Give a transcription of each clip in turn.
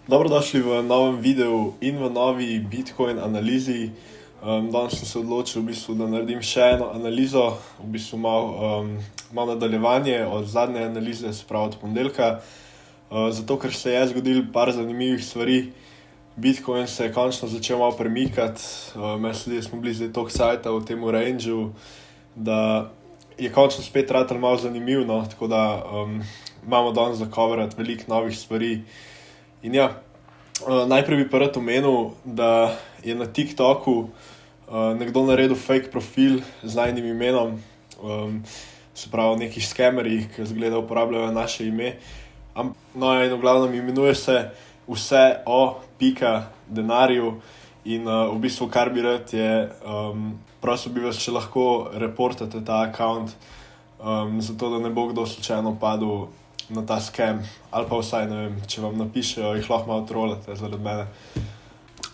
Dobrodošli v novem videu in v novi Bitcoin analizi. Danes sem se odločil, da naredim še eno analizo, malo nadaljevanje od zadnje analize, se pravi od ponedeljka. Zato, ker se je zgodilo par zanimivih stvari. Bitcoin se je končno začel malo premikati. Mislim, da smo bili zdaj toliko cajta v tem rangeu, da je končno spet ratal malo zanimiv, no? Tako da imamo danes za coverati veliko novih stvari. In ja, najprej bi pa rad omenil, da je na TikToku nekdo naredil fake profil z najnim imenom, se pravi neki skemerji, ki zgleda uporabljajo naše ime. No, in v glavnem imenuje se vse o denarju in v bistvu kar bi rad je, prosil bi vas, če lahko reportate ta account, zato da ne bo kdo slučajno padel na ta scam, ali pa vsaj, ne vem, če vam napišejo, jih lahko malo trolate zaradi mene.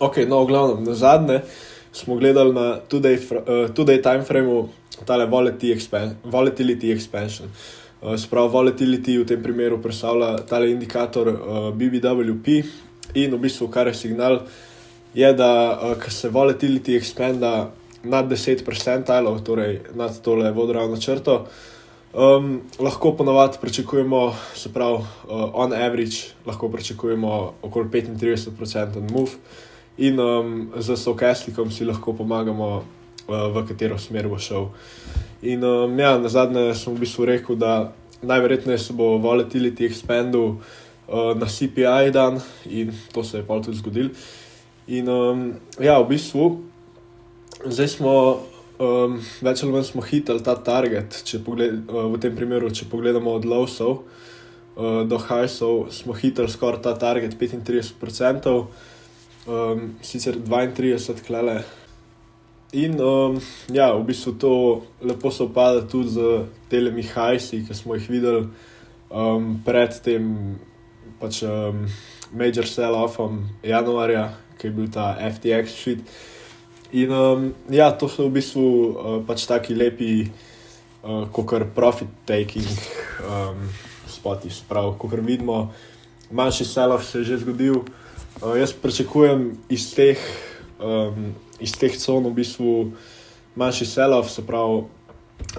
Ok, no, v glavnem, nazadnje smo gledali na two-day timeframeu tale volatility expansion. Se pravi, volatility v tem primeru predstavlja tale indikator BBWP in v bistvu, kar je signal, je, da ko se volatility expanda nad 10%, torej nad tole vodravno črto, lahko ponavadi pričakujemo, se pravi, on average lahko pričakujemo okoli 35% move in z stokasticom si lahko pomagamo, v katero smer bo šel. In ja, nazadnje sem v bistvu rekel, da najverjetneje se bo volatility expandil na CPI dan in to se je pol tudi zgodilo. In ja, v bistvu zdaj smo več ali manj smo hitali ta target, v tem primeru, če pogledamo od lowsov do highsov, smo hitali skoraj ta target 35%, sicer 32 klele. In ja, v bistvu to lepo sovpada tudi z telemi highsi, ki smo jih videli pred tem pač major sell-offom januarja, ki je bil ta FTX shit. In ja, to so v bistvu pač taki lepi kakor profit-taking spoti, sprav, kakor vidimo, manjši sell-off se je že zgodil. Jaz pričakujem iz teh con v bistvu manjši sell-off, se pravi,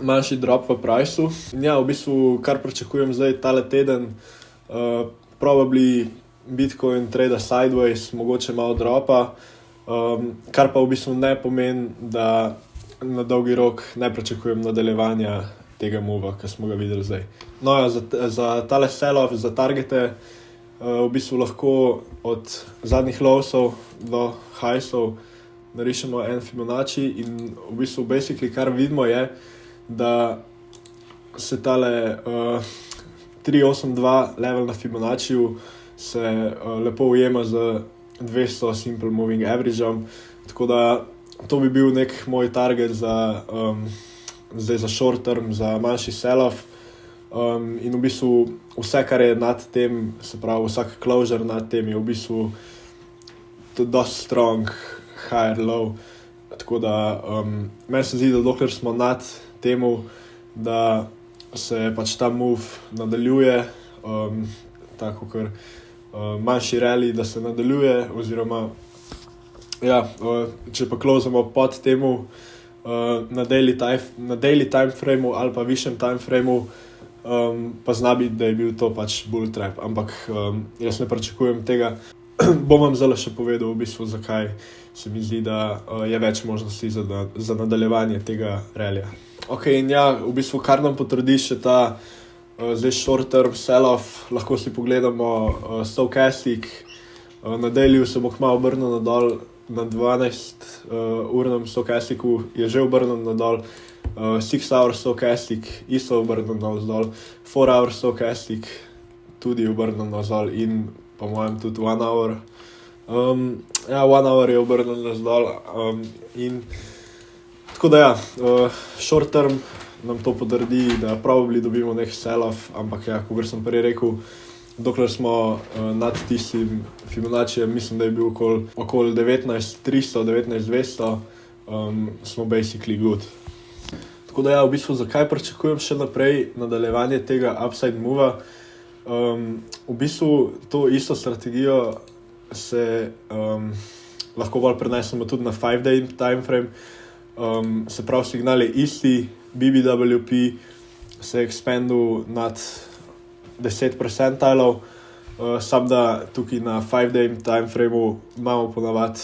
manjši drop v priceu. In ja, v bistvu, kar pričakujem zdaj tale teden, probably Bitcoin trade sideways, mogoče malo dropa, kar pa v bistvu ne pomeni, da na dolgi rok ne pričakujem nadaljevanja tega mova, ki smo ga videli zdaj. No ja, za tale sell-off, za targete, v bistvu lahko od zadnjih lowsov do highsov narišemo en Fibonacci in v bistvu basically kar vidimo je, da se tale 382 level na Fibonacciu se lepo ujema z 200 simple moving averageom, tako da to bi bil nek moj target zdaj za short term, za manjši sell-off. In v bistvu vse, kar je nad tem, se pravi vsak closure nad tem je v bistvu dosti strong higher low, tako da meni se zdi, da dokler smo nad temu, da se pač ta move nadaljuje, tako kar manjši rally, da se nadaljuje, oziroma ja, če pa closemo pod temu na daily timeframeu ali pa višjem timeframeu, pa zna biti, da je bil to pač bull trap, ampak jaz ne pričakujem tega. Bom vam zdaj še povedal v bistvu, zakaj se mi zdi, da je več možnosti za nadaljevanje tega rallija. Ok, in ja, v bistvu kar nam potrdi še ta zdaj short term sell-off, lahko si pogledamo stokastic, na dailyju se bo kmalu obrnil nadol, na 12-urnem stokastiku je že obrnil nadol, 6-hour stokastic isto obrnil navzdol, 4-hour stokastic tudi obrnil navzdol in po mojem tudi 1 hour. Ja, 1 hour je obrnil navzdol in tako da ja, short term nam to potrdi, da probably dobimo nek sell-off, ampak ja, kot sem prej rekel, dokler smo nad tistim Fibonaccijem, mislim, da je bil okoli 19.300, 19.200, smo basically good. Tako da ja, v bistvu zakaj pričakujem še naprej nadaljevanje tega upside mova? V bistvu to isto strategijo se lahko bolj prenesemo tudi na 5-day time frame. Se pravi, signal je isti, BBWP se je expandil nad 10 percentilov, samo da tukaj na 5-day time frameu imamo ponavadi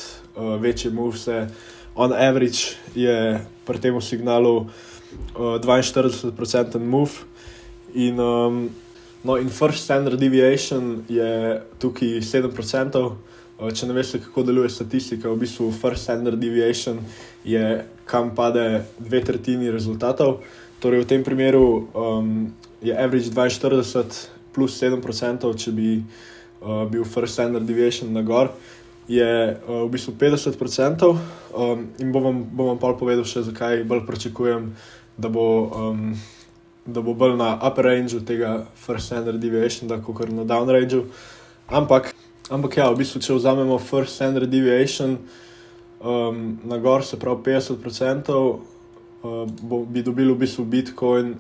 večje movese. On average je pri tem signalu 42% move in first standard deviation je tukaj 7%. Če ne veste, kako deluje statistika, v bistvu first standard deviation je, kam pade 2/3 rezultatov. Torej v tem primeru je average 42 plus 7%, če bi bil first standard deviation na gor, je v bistvu 50%. In bom vam pa povedal še, zakaj bolj pričakujem, da bo bolj na upper range tega first standard deviation, kakor na down range. Ampak ja, v bistvu, če vzamemo first standard deviation na gor, se pravi 50%, bi dobil v bistvu Bitcoin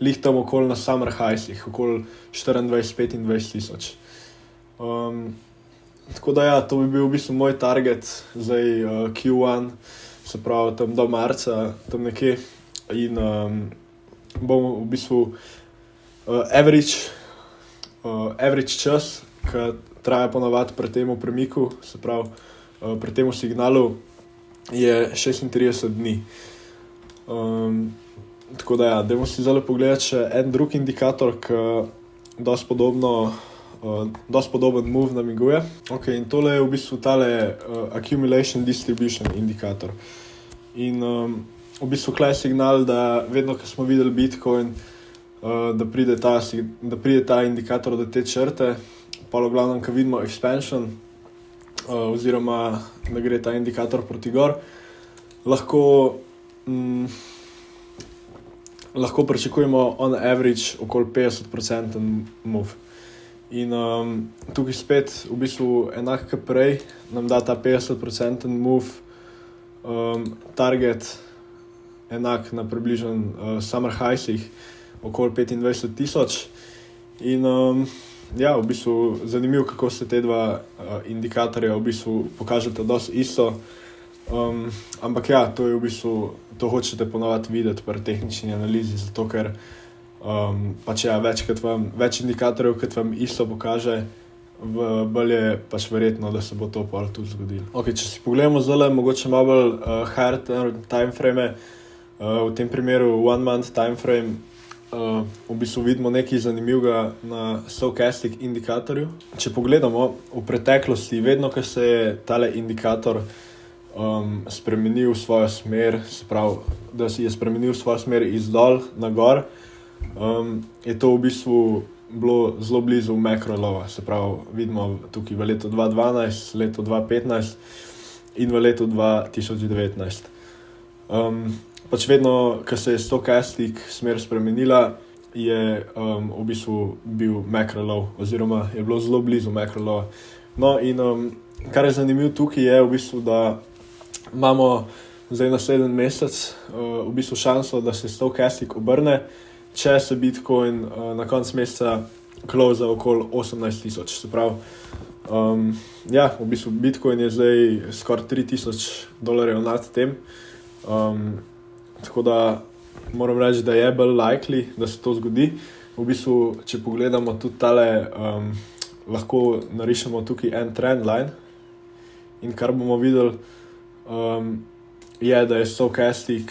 lih tam okoli na summer highsih, okoli 24-25 tisoč. Tako da ja, to bi bil v bistvu moj target zdaj Q1, se pravi tam do marca, tam nekje. In bom v bistvu average čas, ki traja ponavadi pri tem premiku, se pravi pri tem signalu, je 36 dni. Tako da ja, dajmo si zdaj pogledati še en drug indikator, ki dosti podoben move namiguje. Ok, in tole je v bistvu tale accumulation distribution indikator. In v bistvu klej signal, da vedno, ko smo videli Bitcoin, da pride ta indikator do te črte, pa v glavnem, ko vidimo expansion, oziroma da gre ta indikator proti gor, lahko pričakujemo on average okoli 50% move. In tukaj spet v bistvu enak kot prej nam da ta 50% move target enak na približno summer highsih okoli 25 tisoč. In ja, v bistvu zanimivo, kako se te dva indikatorja v bistvu pokažete dosti isto. Ampak ja, to je v bistvu, to hočete ponavadi videti pri tehnični analizi, zato ker pač ja, več indikatorjev, kot vam isto pokaže, bolj je pač verjetno, da se bo to pol tudi zgodilo. Ok, če si pogledamo zdaj mogoče malo bolj higher time frame, v tem primeru 1 month time frame, v bistvu vidimo nekaj zanimivega na stochastic indikatorju. Če pogledamo v preteklosti, vedno, ko se je tale indikator spremenil svojo smer, se pravi, da si je spremenil svojo smer iz dol na gor, je to v bistvu bilo zelo blizu macro lowa. Se pravi, vidimo tukaj v letu 2012, letu 2015 in v letu 2019. Pač vedno, ko se je stochastic smer spremenila, je v bistvu bil macro low, oziroma je bilo zelo blizu macro lowa. No in kar je zanimivo tukaj je v bistvu, da imamo zdaj naslednji mesec v bistvu šanso, da se stochastic obrne, če se Bitcoin na koncu meseca close okoli 18 tisoč. Se pravi, ja, v bistvu Bitcoin je zdaj skoraj $3,000 nad tem. Tako da moram reči, da je bolj likely, da se to zgodi. V bistvu, če pogledamo tudi tale, lahko narišemo tukaj en trend line. In kar bomo videli, je, da je stochastic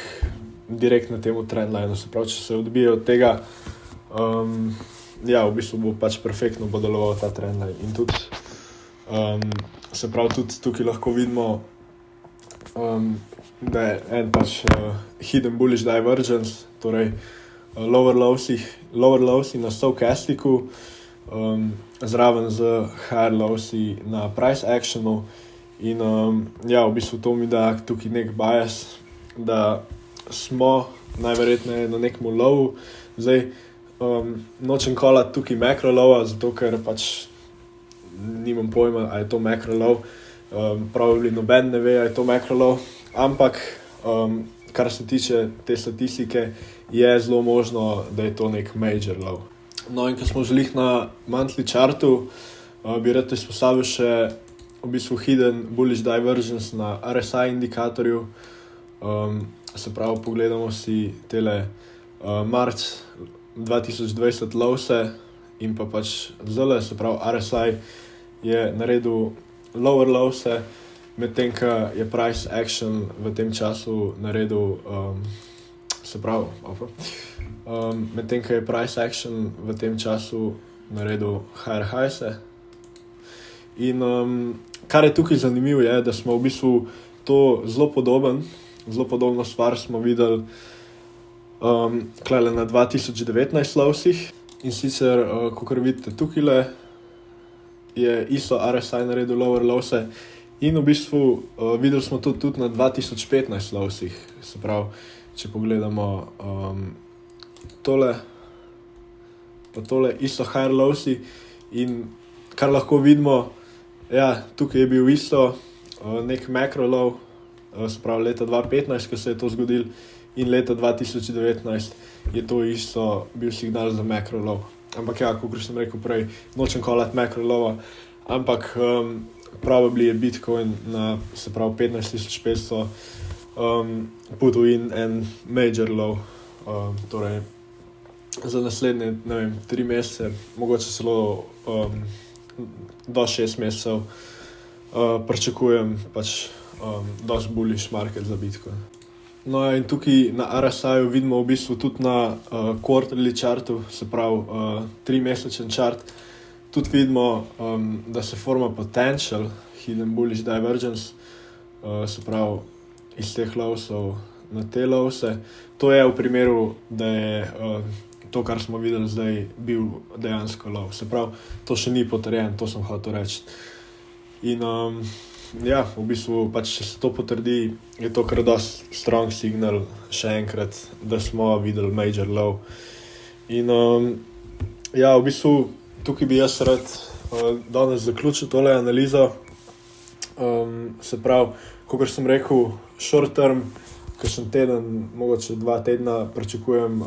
direkt na temu trendlineu. Se pravi, če se odbije od tega, ja, v bistvu bo pač perfektno deloval ta trendline. In tudi, se pravi, tudi tukaj lahko vidimo, da je en pač hidden bullish divergence, torej lower lowsi na stochasticu, zraven z higher lowsi na price actionu. In ja, v bistvu to mi da tukaj nek bias, da smo najverjetneje na nekem lowu. Zdaj, nočem kolati tukaj macro lowa, zato ker pač nimam pojma, a je to macro low. Probably noben ne ve, a je to macro low. Ampak, kar se tiče te statistike, je zelo možno, da je to nek major low. No in ko smo želih na monthly chartu, bi rad izpostavil še v bistvu hidden bullish divergence na RSI indikatorju. Se pravi, pogledamo si tele marc 2020 lowse in pa pač zdajle, se pravi RSI je naredil lower lowse, medtem ko je price action v tem času naredil, medtem ko je price action v tem času naredil higher highse. In kar je tukaj zanimivo je, da smo v bistvu to zelo podobno stvar smo videli klele na 2019 lowsih. In sicer, kakor vidite tukajle, je isto RSI naredil lower lowse in v bistvu videli smo to tudi na 2015 lowsih. Se pravi, če pogledamo tole, pa tole isto higher lowsi in kar lahko vidimo, ja, tukaj je bil isto nek macro low, se pravi leta 2015, ko se je to zgodilo, in leta 2019 je to isto bil signal za macro low. Ampak ja, kot sem rekel prej, nočem callat macro lowa, ampak probably je Bitcoin na, se pravi 15.500 putil in en major low, torej za naslednje, ne vem, 3 mesece, mogoče celo do 6 mesecev pričakujem pač dosti bullish market za Bitcoin. No in tukaj na RSI-ju vidimo v bistvu tudi na quarterly chartu, se pravi 3-mesečen chart, tudi vidimo, da se forma potential hidden bullish divergence, se pravi iz teh lowsov na te lowse. To je v primeru, da je to, kar smo videli zdaj, bil dejansko low. Se pravi, to še ni potrjeno, to sem hotel reči. In ja, v bistvu, pač, če se to potrdi, je to kar dosti strong signal, še enkrat, da smo videli major low. In ja, v bistvu, tukaj bi jaz rad danes zaključil tole analizo. Se pravi, kakor sem rekel, short term, kakšen teden, mogoče 2 tedna pričakujem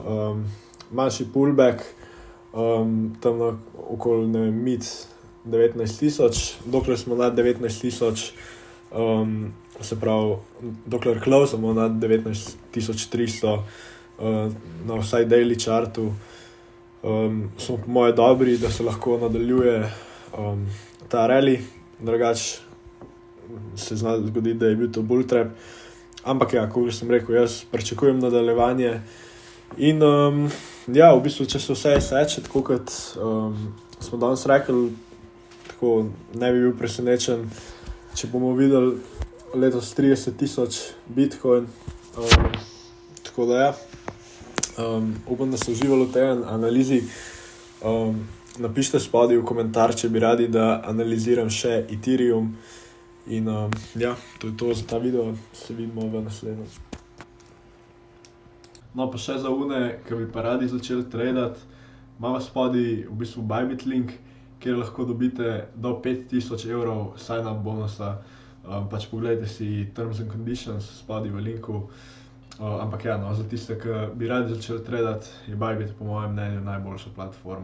manjši pullback, tam okoli, ne vem, mid 19.000, dokler smo nad 19.000, se pravi, dokler closamo nad 19.300 na vsaj daily chartu, smo po moje dobri, da se lahko nadaljuje ta rally, drugače se zna zgoditi, da je bil to bull trap, ampak ja, kot sem rekel, jaz pričakujem nadaljevanje in ja, v bistvu, če se vse seče, tako kot smo danes rekli, tako ne bi bil presenečen, če bomo videli letos 30.000 Bitcoin, tako da ja, upam, da se uživalo v tej analizi. Napišite spodaj v komentar, če bi radi, da analiziram še Ethereum. In ja, to je to za ta video, se vidimo v naslednjem. No, pa še za une, ki bi pa radi začeli tradati, imamo spodaj v bistvu Bybit link, kjer lahko dobite do 5.000 evrov sign-up bonusa. Pač pogledajte si terms and conditions spodaj v linku. Ampak ja, no, za tiste, ki bi radi začeli tradati, je Bybit po mojem mnenju najboljša platforma.